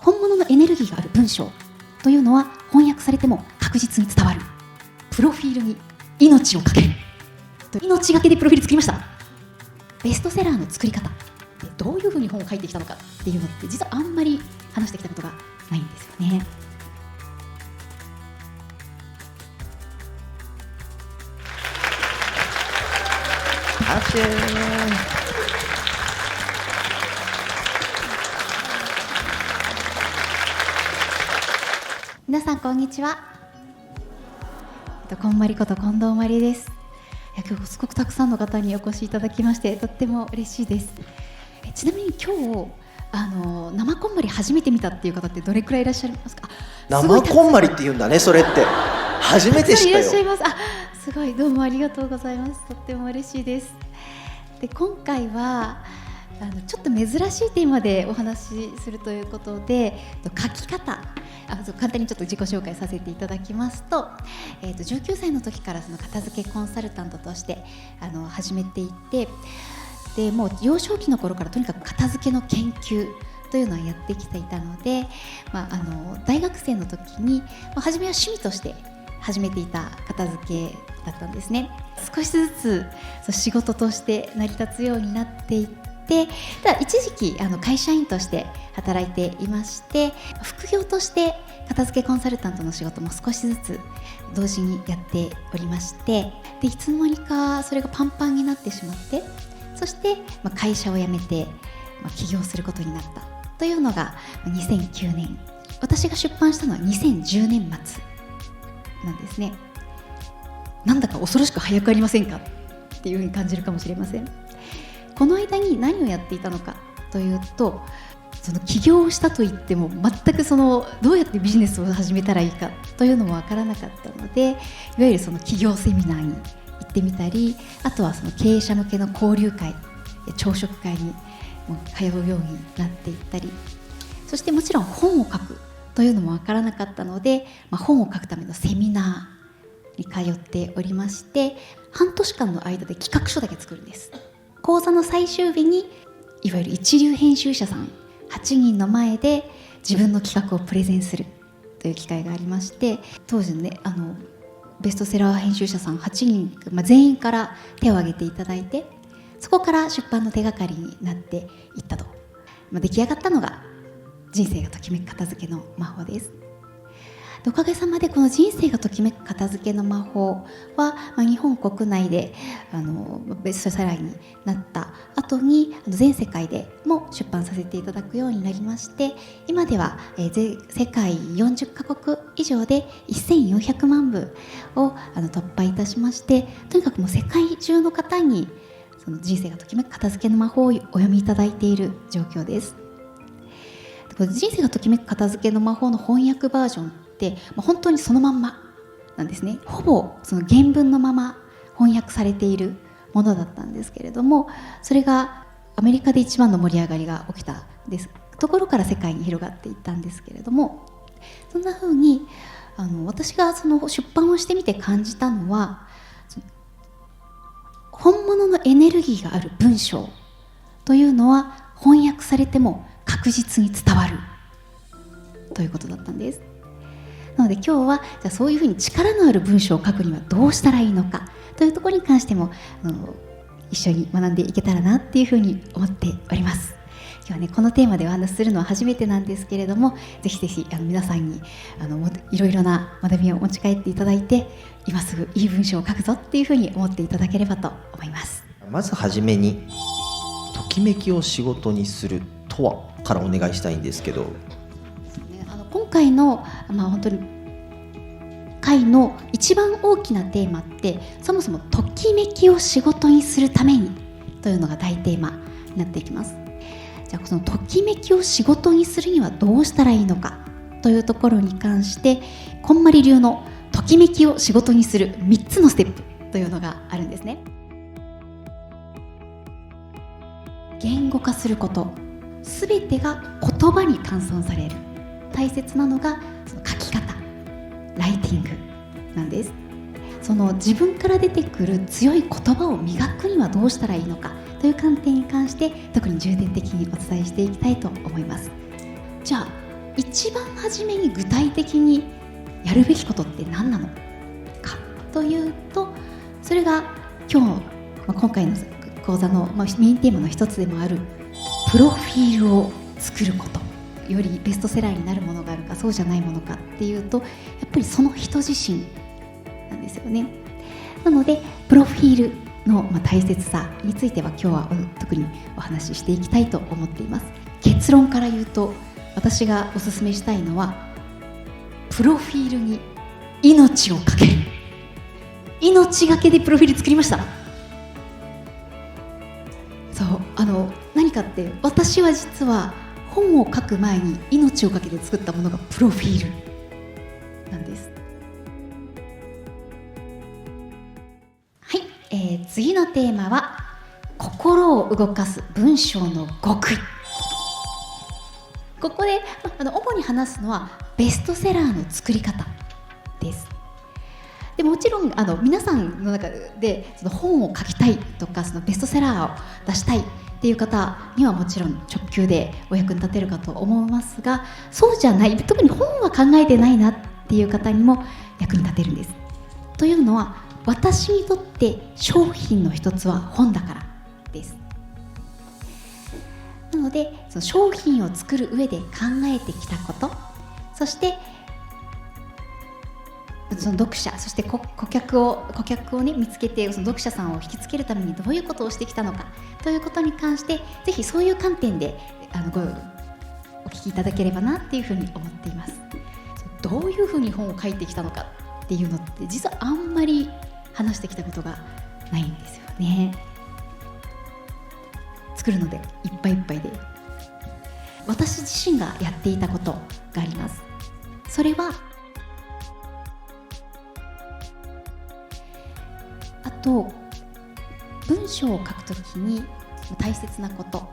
本物のエネルギーがある文章というのは翻訳されても確実に伝わる。プロフィールに命をかけると、命がけでプロフィール作りました。ベストセラーの作り方でどういうふうに本を書いてきたのかっていうのって実はあんまり話してきたことがないんですよね。皆さんこんにちは。こんまりこと近藤まりです。今日すごくたくさんの方にお越しいただきましてとっても嬉しいです。ちなみに今日生こんまり初めて見たっていう方ってどれくらいいらっしゃいますか？生こんまりって言うんだね、それって初めて知ったよ。いらっしゃいます。すごい、どうもありがとうございます。とっても嬉しいです。で、今回はちょっと珍しいテーマでお話しするということで、書き方、簡単にちょっと自己紹介させていただきますと、19歳の時からその片付けコンサルタントとして始めていて、でもう幼少期の頃からとにかく片付けの研究というのはやってきていたので、大学生の時に、初めは趣味として始めていた片付けだったんですね。少しずつ仕事として成り立つようになっていって、ただ一時期会社員として働いていまして、副業として片付けコンサルタントの仕事も少しずつ同時にやっておりまして、でいつの間にかそれがパンパンになってしまって、そして会社を辞めて起業することになったというのが2009年、私が出版したのは2010年末なんですね。なんだか恐ろしく早くありませんかっていうふうに感じるかもしれません。この間に何をやっていたのかというと、その起業をしたといっても全くどうやってビジネスを始めたらいいかというのもわからなかったので、いわゆるその起業セミナーに行ってみたり、あとはその経営者向けの交流会、朝食会に通うようになっていったり、そしてもちろん本を書くというのもわからなかったので、本を書くためのセミナーに通っておりまして、半年間の間で企画書だけ作るんです。講座の最終日にいわゆる一流編集者さん8人の前で自分の企画をプレゼンするという機会がありまして、当時のねベストセラー編集者さん8人、全員から手を挙げていただいて、そこから出版の手がかりになっていったと、出来上がったのが人生がときめく片付けの魔法です。おかげさまでこの人生がときめく片付けの魔法は、日本国内でベストセラーになった後に全世界でも出版させていただくようになりまして、今では世界40カ国以上で1400万部を突破いたしまして、とにかくもう世界中の方にその人生がときめく片付けの魔法をお読みいただいている状況です。人生がときめく片付けの魔法の翻訳バージョンって本当にそのまんまなんですね。ほぼその原文のまま翻訳されているものだったんですけれども、それがアメリカで一番の盛り上がりが起きたところから世界に広がっていったんですけれども、そんな風に私がその出版をしてみて感じたのは、本物のエネルギーがある文章というのは翻訳されても確実に伝わるということだったんです。なので今日はじゃあそういうふうに力のある文章を書くにはどうしたらいいのかというところに関しても一緒に学んでいけたらなっていうふうに思っております。今日はね、このテーマでお話しするのは初めてなんですけれども、ぜひぜひ皆さんにいろいろな学びを持ち帰っていただいて、今すぐいい文章を書くぞっていうふうに思っていただければと思います。まずはじめに、ときめきを仕事にするとはからお願いしたいんですけど、今回の、本当に会の一番大きなテーマって、そもそもときめきを仕事にするためにというのが大テーマになっていきます。じゃあそのときめきを仕事にするにはどうしたらいいのかというところに関して、こんまり流のときめきを仕事にする3つのステップというのがあるんですね。言語化すること、すべてが言葉に換算される。大切なのがその書き方、ライティングなんです。その自分から出てくる強い言葉を磨くにはどうしたらいいのかという観点に関して、特に重点的にお伝えしていきたいと思います。じゃあ一番初めに具体的にやるべきことって何なのかというと、それが今回の講座のメインテーマの一つでもあるプロフィールを作ること。よりベストセラーになるものがあるかそうじゃないものかっていうと、やっぱりその人自身なんですよね。なのでプロフィールの大切さについては今日は特にお話ししていきたいと思っています。結論から言うと、私がお勧めしたいのはプロフィールに命をかける。命がけでプロフィール作りました。そう、何かって、私は実は本を書く前に命をかけて作ったものがプロフィールなんです。はい、次のテーマは心を動かす文章の極意。ここで主に話すのはベストセラーの作り方です。でもちろん皆さんの中でその本を書きたいとか、そのベストセラーを出したいっていう方にはもちろん直球でお役に立てるかと思いますが、そうじゃない、特に本は考えてないなっていう方にも役に立てるんです。というのは、私にとって商品の一つは本だからです。なのでその商品を作る上で考えてきたこと、そしてその読者、そして顧客をね見つけて、その読者さんを引きつけるためにどういうことをしてきたのかということに関して、ぜひそういう観点でお聞きいただければなっていうふうに思っています。どういうふうに本を書いてきたのかっていうのって実はあんまり話してきたことがないんですよね。作るのでいっぱいいっぱいで、私自身がやっていたことがあります。それは文章を書くときに大切なこと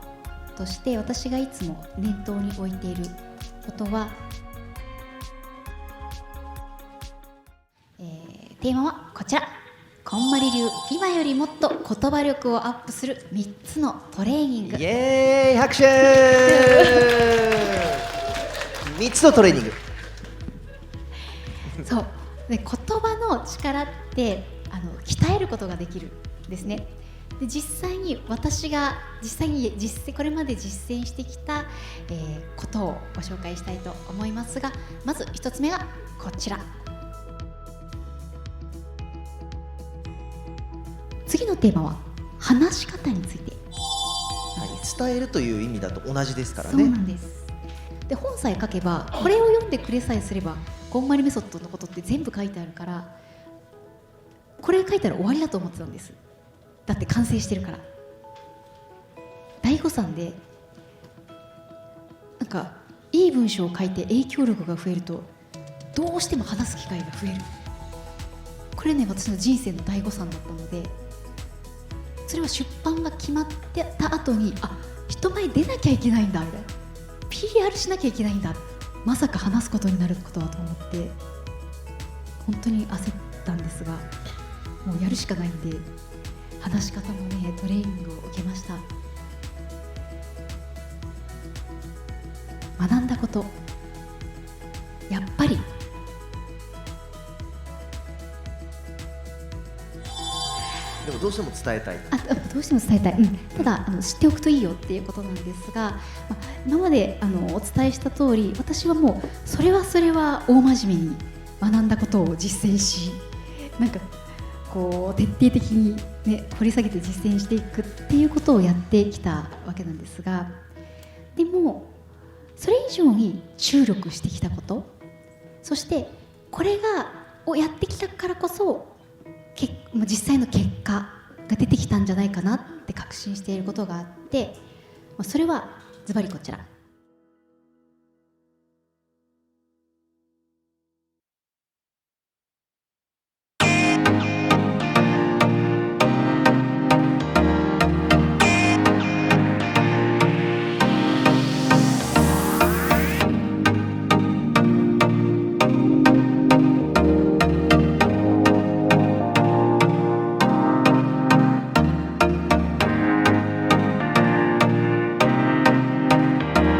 として、私がいつも念頭に置いていることは、テーマはこちら。こんまり流、今よりもっと言葉力をアップする3つのトレーニング。イエーイ、拍手3つのトレーニング。そうで、言葉の力って鍛えることができるんですね。で、実際に私がこれまで実践してきた、ことをご紹介したいと思いますが、まず1つ目がこちら。次のテーマは話し方について。伝えるという意味だと同じですからね。そうなんです。で、本さえ書けば、これを読んでくれさえすれば、こんまりメソッドのことって全部書いてあるから、これ書いたら終わりだと思ってたんです。だって完成してるから。大誤算で、なんかいい文章を書いて影響力が増えると、どうしても話す機会が増える。これね、私の人生の大誤算だったので、それは出版が決まってた後に、人前出なきゃいけないんだみたいな、 PR しなきゃいけないんだ、まさか話すことになることだと思って、本当に焦ったんですが、もうやるしかないんで、話し方もね、トレーニングを受けました。学んだこと、やっぱりでもどうしても伝えたい。どうしても伝えたい、ただ知っておくといいよっていうことなんですが、今までお伝えした通り、私はもうそれは大真面目に学んだことを実践し、なんかこう徹底的に、ね、掘り下げて実践していくっていうことをやってきたわけなんですが、でもそれ以上に注力してきたこと、そしてこれをやってきたからこそ実際の結果が出てきたんじゃないかなって確信していることがあって、それはズバリこちら。